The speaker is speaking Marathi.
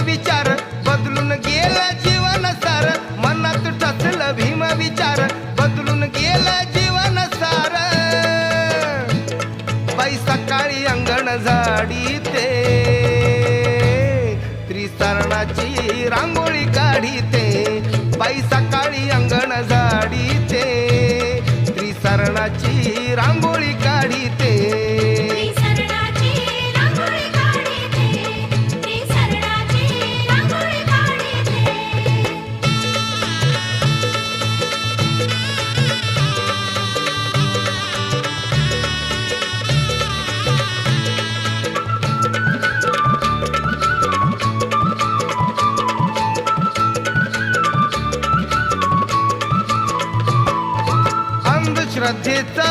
विचार बदलून गेला जीवन सार, मनात टचलं भीम विचार बदलून गेला जीवन सार. बाई सकाळी अंगण झाडीते, त्रिसरणाची रांगोळी काढीते. बाई सकाळी अंगण झाडीते, त्रिसरणाची रांगोळी काढीते. अंधश्रद्धेचा